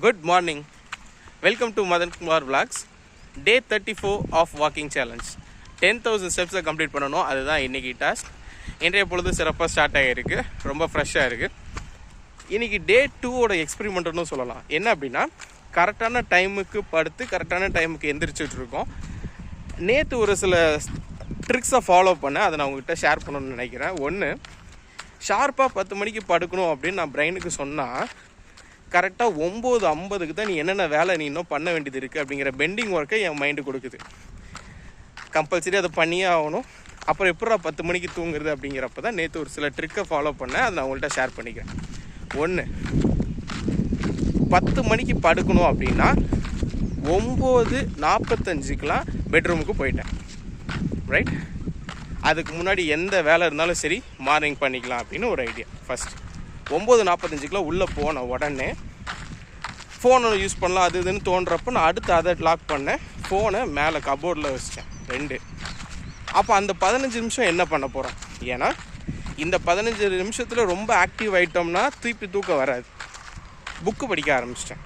Good morning. Welcome to Madan Kumar Vlogs. Day 34 of walking challenge. 10,000 steps complete பண்ணணும். அதுதான் இன்னைக்கு task. இன்றைய பொழுது சிறப்பாக ஸ்டார்ட் ஆகிருக்கு. ரொம்ப ஃப்ரெஷ்ஷாக இருக்குது. இன்றைக்கி டே 2ஓட எக்ஸ்பெரிமெண்ட்னு சொல்லலாம். என்ன அப்படின்னா கரெக்டான டைமுக்கு படுத்து கரெக்டான டைமுக்கு எந்திரிச்சிட்ருக்கோம். நேற்று ஒரு சில ட்ரிக்ஸை ஃபாலோ பண்ண அதை நான் உங்கள்கிட்ட ஷேர் பண்ணணும்னு நினைக்கிறேன். ஒன்று, ஷார்ப்பாக 10 மணிக்கு படுக்கணும் அப்படின்னு நான் பிரெயினுக்கு சொன்னால் கரெக்டாக 9:50 தான் நீ என்னென்ன வேலை நீ இன்னும் பண்ண வேண்டியது இருக்குது அப்படிங்கிற பெண்டிங் ஒர்க்கை என் மைண்டு கொடுக்குது. கம்பல்சரி அதை பண்ணியே ஆகணும். அப்புறம் எப்படா 10 மணிக்கு தூங்குறது அப்படிங்கிறப்ப தான் நேற்று ஒரு சில ட்ரிக்கை ஃபாலோ பண்ணேன். அதை நான் உங்கள்கிட்ட ஷேர் பண்ணிக்கிறேன். ஒன்று, 10 மணிக்கு படுக்கணும் அப்படின்னா 9:45 பெட்ரூமுக்கு போயிட்டேன். ரைட்? அதுக்கு முன்னாடி எந்த வேலை இருந்தாலும் சரி மார்னிங் பண்ணிக்கலாம் அப்படின்னு ஒரு ஐடியா. ஃபஸ்ட் 9:45 உள்ளே போன உடனே ஃபோனை யூஸ் பண்ணலாம் அது இதுன்னு தோன்றப்போ நான் அடுத்து அதை லாக் பண்ணேன். ஃபோனை மேலே கபோர்டில் வச்சிட்டேன். 2. அப்போ அந்த 15 நிமிஷம் என்ன பண்ண போகிறோம்? ஏன்னா இந்த 15 நிமிஷத்தில் ரொம்ப ஆக்டிவ் ஆகிட்டோம்னா திருப்பி தூக்கம் வராது. புக்கு படிக்க ஆரம்பிச்சிட்டேன்.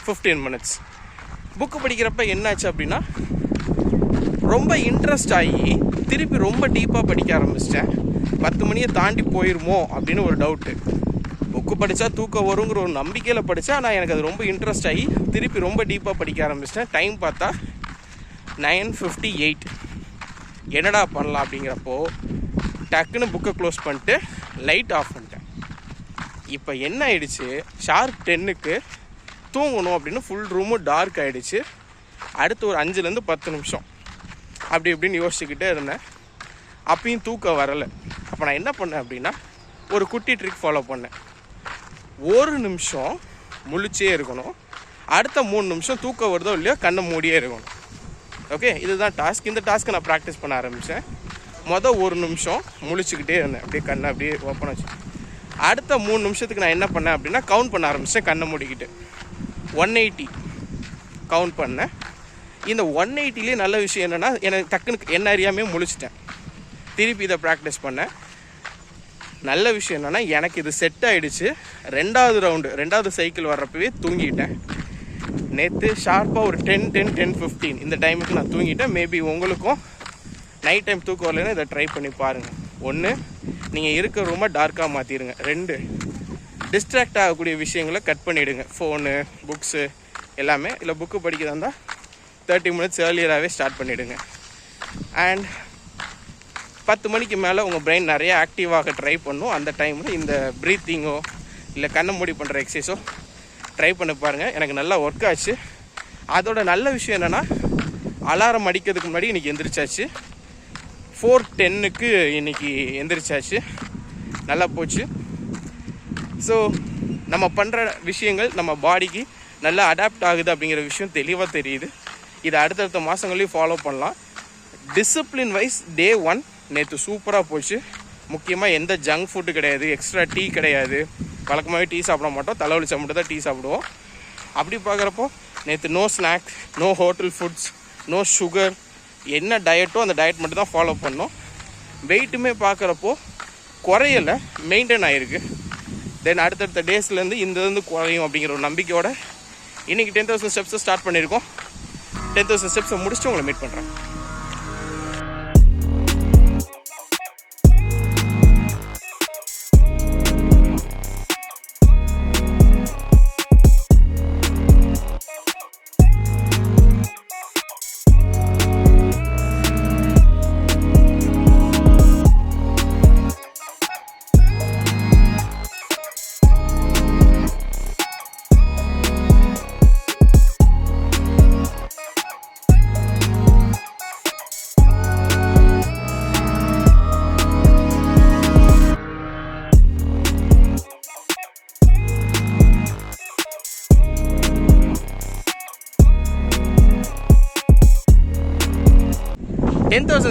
15 minutes புக்கு படிக்கிறப்ப என்னாச்சு அப்படின்னா ரொம்ப இன்ட்ரெஸ்ட் ஆகி திருப்பி ரொம்ப டீப்பாக படிக்க ஆரம்பிச்சிட்டேன். 10 மணியை தாண்டி போயிருமோ அப்படின்னு ஒரு டவுட்டு. புக்கு படித்தா தூக்கம் வருங்கிற ஒரு நம்பிக்கையில் படித்தா, ஆனால் எனக்கு அது ரொம்ப இன்ட்ரெஸ்ட் ஆகி திருப்பி ரொம்ப டீப்பாக படிக்க ஆரம்பிச்சிட்டேன். டைம் பார்த்தா 9:58. என்னடா பண்ணலாம் அப்படிங்கிறப்போ டக்குன்னு புக்கை க்ளோஸ் பண்ணிட்டு லைட் ஆஃப் பண்ணிட்டேன். இப்போ என்ன ஆயிடுச்சு, ஷார்ப் 10க்கு தூங்கணும் அப்படின்னு ஃபுல் ரூமும் டார்க் ஆகிடுச்சு. அடுத்து ஒரு 5-10 நிமிஷம் அப்படி இப்படின்னு யோசிச்சுக்கிட்டே இருந்தேன். அப்பயும் தூக்கம் வரலை. அப்போ நான் என்ன பண்ணேன் அப்படின்னா ஒரு குட்டி ட்ரிக் ஃபாலோ பண்ணேன். 1 நிமிஷம் முழிச்சே இருக்கணும். அடுத்த 3 நிமிஷம் தூக்கம் வருதோ இல்லையோ கண்ணை மூடியே இருக்கணும். ஓகே, இதுதான் டாஸ்க். இந்த டாஸ்க்கை நான் ப்ராக்டிஸ் பண்ண ஆரம்பித்தேன். 1 நிமிஷம் முழிச்சுக்கிட்டே இருந்தேன். அப்படியே கண்ணை அப்படியே ஓப்பன் வச்சு. அடுத்த 3 நிமிஷத்துக்கு நான் என்ன பண்ணேன் அப்படின்னா கவுண்ட் பண்ண ஆரம்பித்தேன். கண்ணை மூடிக்கிட்டு 180 கவுண்ட் பண்ணேன். இந்த 180லேயே நல்ல விஷயம் என்னென்னா எனக்கு டக்குன்னு என்ன அறியாமே முழிச்சிட்டேன். திருப்பி இதை ப்ராக்டிஸ் பண்ணேன். நல்ல விஷயம் என்னென்னா எனக்கு இது செட் ஆகிடுச்சு. 2வது சைக்கிள் வர்றப்பவே தூங்கிட்டேன். நேற்று ஷார்ப்பாக ஒரு 10:15 இந்த டைமுக்கு நான் தூங்கிட்டேன். மேபி உங்களுக்கும் நைட் டைம் தூக்கம் வரலைன்னா இதை ட்ரை பண்ணி பாருங்கள். 1, நீங்கள் இருக்கிற ரூமை டார்க்காக மாற்றிடுங்க. 2, டிஸ்ட்ராக்ட் ஆகக்கூடிய விஷயங்களை கட் பண்ணிவிடுங்க. ஃபோனு, புக்ஸு எல்லாமே. இல்லை புக்கு படிக்கிறதா இருந்தால் 30 minutes ஏர்லியராகவே ஸ்டார்ட் பண்ணிவிடுங்க. அண்ட் 10 மணிக்கு மேலே உங்கள் பிரெயின் நிறைய ஆக்டிவாக ட்ரை பண்ணும். அந்த டைமில் இந்த ப்ரீத்திங்கோ இல்லை கண்ணை மூடி பண்ணுற எக்ஸசைஸோ ட்ரை பண்ணி பாருங்கள். எனக்கு நல்லா ஒர்க் ஆச்சு. அதோட நல்ல விஷயம் என்னென்னா அலாரம் அடிக்கிறதுக்கு முன்னாடி இன்றைக்கி எந்திரிச்சாச்சு. 4:10க்கு இன்றைக்கி எந்திரிச்சாச்சு. நல்லா போச்சு. ஸோ நம்ம பண்ணுற விஷயங்கள் நம்ம பாடிக்கு நல்லா அடாப்ட் ஆகுது அப்படிங்கிற விஷயம் தெளிவாக தெரியுது. இதை அடுத்தடுத்த மாதங்களையும் ஃபாலோ பண்ணலாம். டிசிப்ளின் வைஸ் டே 1 நேற்று சூப்பராக போச்சு. முக்கியமாக எந்த ஜங்க் ஃபுட்டு கிடையாது, எக்ஸ்ட்ரா டீ கிடையாது. வழக்கமாகவே டீ சாப்பிட மாட்டோம், தலைவலிச்சா மட்டும் தான் டீ சாப்பிடுவோம். அப்படி பார்க்குறப்போ நேற்று no snacks, no hotel foods, no sugar. என்ன டயட்டோ அந்த டயட் மட்டும் தான் ஃபாலோ பண்ணோம். வெயிட்டுமே பார்க்குறப்போ குறையலை, மெயின்டைன் ஆகிருக்கு. தென் அடுத்தடுத்த டேஸ்லேருந்து இந்த குறையும் அப்படிங்கிற ஒரு நம்பிக்கையோட இன்றைக்கி 10,000 ஸ்டெப்ஸை ஸ்டார்ட் பண்ணியிருக்கோம். 10,000 ஸ்டெப்ஸை முடிச்சுட்டு உங்களை மீட் பண்ணுறேன்.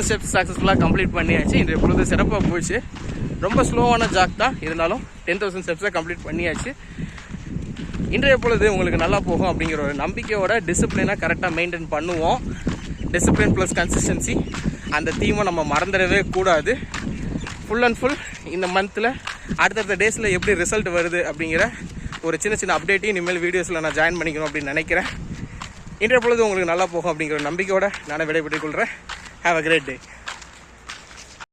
ஸ்டெப்ஸ் சக்ஸஸ்ஃபுல்லாக கம்ப்ளீட் பண்ணியாச்சு. இன்றைய பொழுது சிறப்பாக போச்சு. ரொம்ப ஸ்லோவான ஜாக் தான், இருந்தாலும் 10,000 ஸ்டெப்ஸை கம்ப்ளீட் பண்ணியாச்சு. இன்றைய பொழுது உங்களுக்கு நல்லா போகும் அப்படிங்கிற ஒரு நம்பிக்கையோட டிசிப்ளினாக கரெக்டாக மெயின்டைன் பண்ணுவோம். டிசிப்ளின் ப்ளஸ் கன்சிஸ்டன்சி அந்த தீமை நம்ம மறந்துடவே கூடாது. ஃபுல் அண்ட் ஃபுல் இந்த மந்தில் அடுத்தடுத்த டேஸில் எப்படி ரிசல்ட் வருது அப்படிங்கிற ஒரு சின்ன சின்ன அப்டேட்டையும் இனிமேல் வீடியோஸில் நான் ஜாயின் பண்ணிக்கணும் அப்படின்னு நினைக்கிறேன். இன்றைய பொழுது உங்களுக்கு நல்லா போகும் அப்படிங்கிற நம்பிக்கையோடு நான் விடைபெற்றுக் கொள்கிறேன். Have a great day.